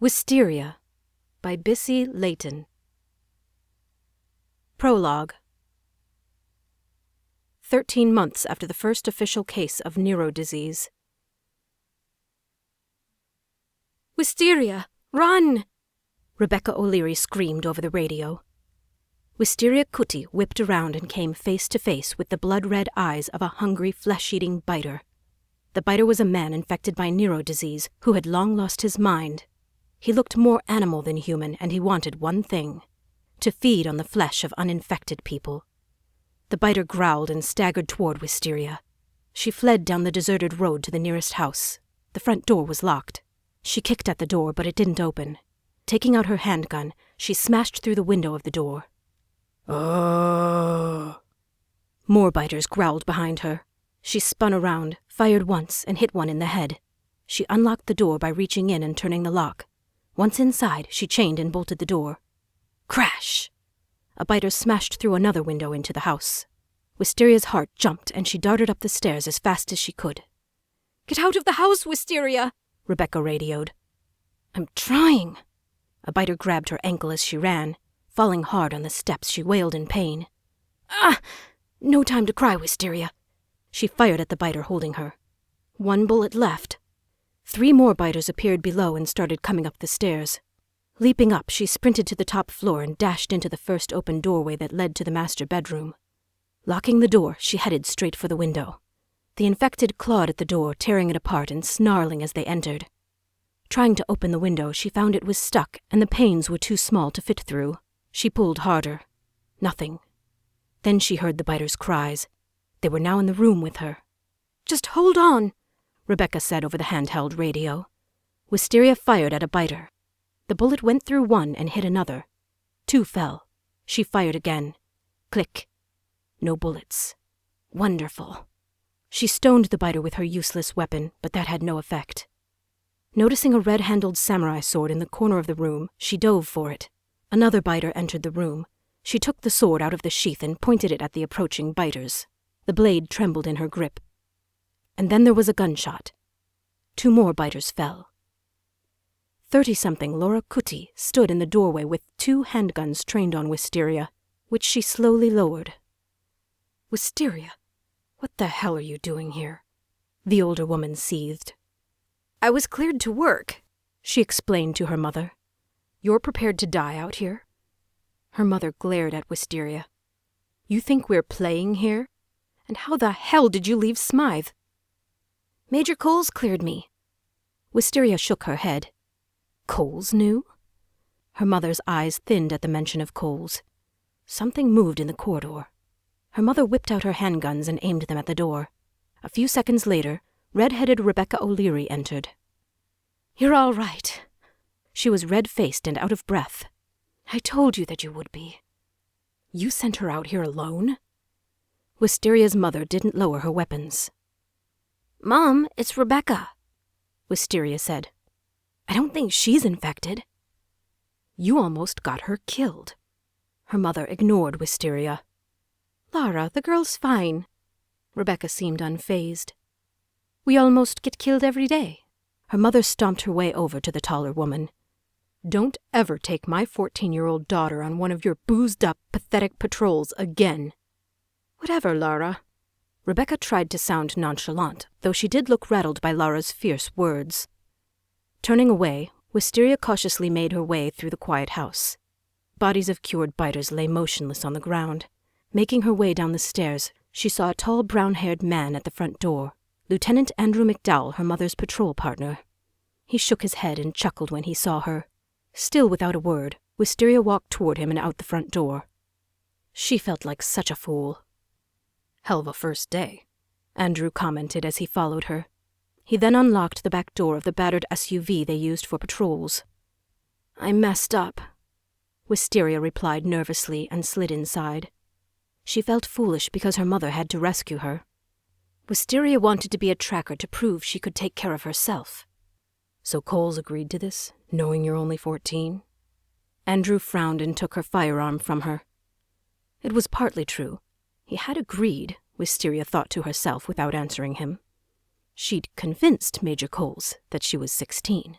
Wisteria by Bissy Layton. Prologue. 13 months after the first official case of Nero disease. "Wisteria, run!" Rebecca O'Leary screamed over the radio. Wisteria Kuti whipped around and came face to face with the blood-red eyes of a hungry, flesh-eating biter. The biter was a man infected by Nero disease who had long lost his mind. He looked more animal than human, and he wanted one thing: to feed on the flesh of uninfected people. The biter growled and staggered toward Wisteria. She fled down the deserted road to the nearest house. The front door was locked. She kicked at the door, but it didn't open. Taking out her handgun, she smashed through the window of the door. "Oh!" More biters growled behind her. She spun around, fired once, and hit one in the head. She unlocked the door by reaching in and turning the lock. Once inside, she chained and bolted the door. Crash! A biter smashed through another window into the house. Wisteria's heart jumped, and she darted up the stairs as fast as she could. "Get out of the house, Wisteria!" Rebecca radioed. "I'm trying." A biter grabbed her ankle as she ran. Falling hard on the steps, she wailed in pain. "Ah! No time to cry, Wisteria." She fired at the biter holding her. One bullet left. 3 more biters appeared below and started coming up the stairs. Leaping up, she sprinted to the top floor and dashed into the first open doorway that led to the master bedroom. Locking the door, she headed straight for the window. The infected clawed at the door, tearing it apart and snarling as they entered. Trying to open the window, she found it was stuck and the panes were too small to fit through. She pulled harder. Nothing. Then she heard the biters' cries. They were now in the room with her. "Just hold on," Rebecca said over the handheld radio. Wisteria fired at a biter. The bullet went through one and hit another. 2 fell. She fired again. Click. No bullets. Wonderful. She stoned the biter with her useless weapon, but that had no effect. Noticing a red-handled samurai sword in the corner of the room, she dove for it. Another biter entered the room. She took the sword out of the sheath and pointed it at the approaching biters. The blade trembled in her grip. And then there was a gunshot. 2 more biters fell. 30-something Laura Kuti stood in the doorway with 2 handguns trained on Wisteria, which she slowly lowered. "Wisteria, what the hell are you doing here?" The older woman seethed. "I was cleared to work," she explained to her mother. "You're prepared to die out here?" Her mother glared at Wisteria. "You think we're playing here? And how the hell did you leave Smythe?" "Major Coles cleared me." Wisteria shook her head. "Coles knew?" Her mother's eyes thinned at the mention of Coles. Something moved in the corridor. Her mother whipped out her handguns and aimed them at the door. A few seconds later, red-headed Rebecca O'Leary entered. "You're all right." She was red-faced and out of breath. "I told you that you would be." "You sent her out here alone?" Wisteria's mother didn't lower her weapons. "Mom, it's Rebecca," Wisteria said. "I don't think she's infected." "You almost got her killed." Her mother ignored Wisteria. "Lara, the girl's fine." Rebecca seemed unfazed. "We almost get killed every day." Her mother stomped her way over to the taller woman. "Don't ever take my 14-year-old daughter on one of your boozed-up, pathetic patrols again." "Whatever, Lara." Rebecca tried to sound nonchalant, though she did look rattled by Lara's fierce words. Turning away, Wisteria cautiously made her way through the quiet house. Bodies of cured biters lay motionless on the ground. Making her way down the stairs, she saw a tall brown-haired man at the front door, Lieutenant Andrew McDowell, her mother's patrol partner. He shook his head and chuckled when he saw her. Still without a word, Wisteria walked toward him and out the front door. She felt like such a fool. "Hell of a first day," Andrew commented as he followed her. He then unlocked the back door of the battered SUV they used for patrols. "I messed up," Wisteria replied nervously and slid inside. She felt foolish because her mother had to rescue her. Wisteria wanted to be a tracker to prove she could take care of herself. "So Coles agreed to this, knowing you're only 14? Andrew frowned and took her firearm from her. It was partly true. He had agreed, Wisteria thought to herself without answering him. She'd convinced Major Coles that she was 16.